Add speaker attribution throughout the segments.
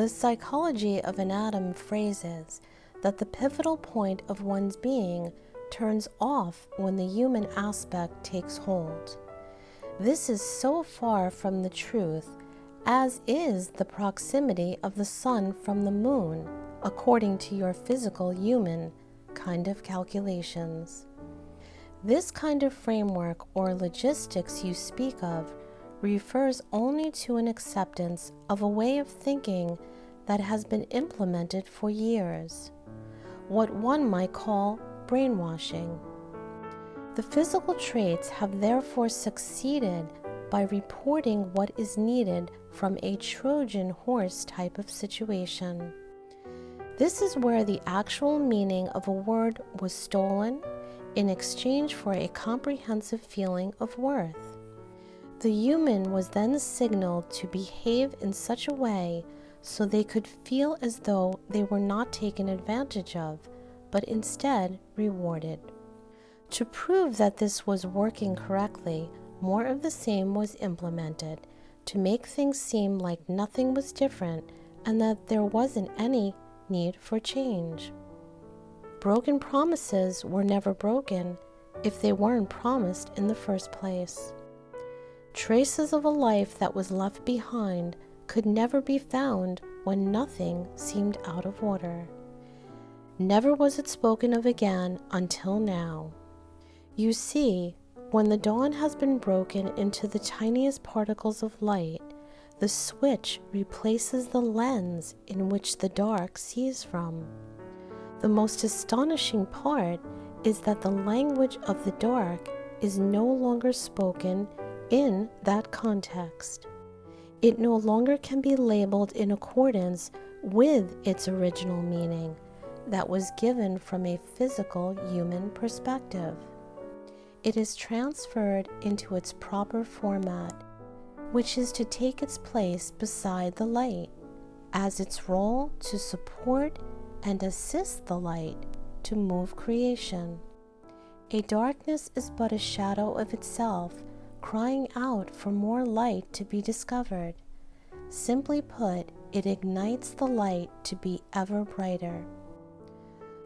Speaker 1: The psychology of an atom phrases that the pivotal point of one's being turns off when the human aspect takes hold. This is so far from the truth, as is the proximity of the sun from the moon, according to your physical human kind of calculations. This kind of framework or logistics you speak of refers only to an acceptance of a way of thinking that has been implemented for years, what one might call brainwashing. The physical traits have therefore succeeded by reporting what is needed from a Trojan horse type of situation. This is where the actual meaning of a word was stolen in exchange for a comprehensive feeling of worth. The human was then signaled to behave in such a way so they could feel as though they were not taken advantage of, but instead rewarded. To prove that this was working correctly, more of the same was implemented to make things seem like nothing was different and that there wasn't any need for change. Broken promises were never broken if they weren't promised in the first place. Traces of a life that was left behind could never be found when nothing seemed out of order. Never was it spoken of again until now. You see, when the dawn has been broken into the tiniest particles of light, the switch replaces the lens in which the dark sees from. The most astonishing part is that the language of the dark is no longer spoken in that context. It no longer can be labeled in accordance with its original meaning that was given from a physical human perspective. It is transferred into its proper format, which is to take its place beside the light, as its role to support and assist the light to move creation. A darkness is but a shadow of itself, crying out for more light to be discovered. Simply put, it ignites the light to be ever brighter.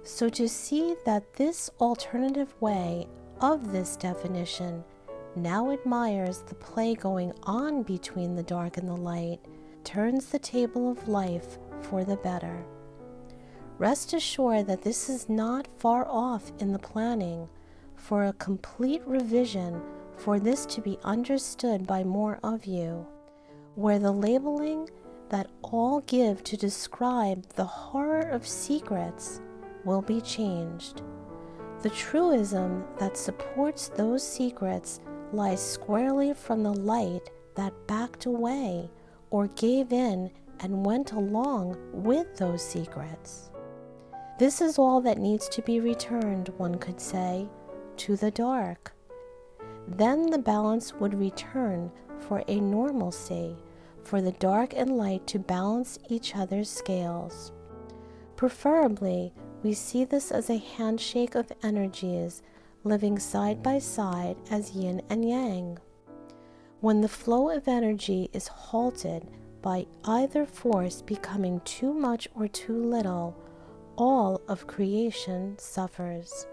Speaker 1: So to see that this alternative way of this definition now admires the play going on between the dark and the light turns the table of life for the better. Rest assured that this is not far off in the planning for a complete revision for this to be understood by more of you, where the labeling that all give to describe the horror of secrets will be changed. The truism that supports those secrets lies squarely from the light that backed away or gave in and went along with those secrets. This is all that needs to be returned, one could say, to the dark. Then the balance would return for a normalcy, for the dark and light to balance each other's scales. Preferably, we see this as a handshake of energies living side by side as yin and yang. When the flow of energy is halted by either force becoming too much or too little, all of creation suffers.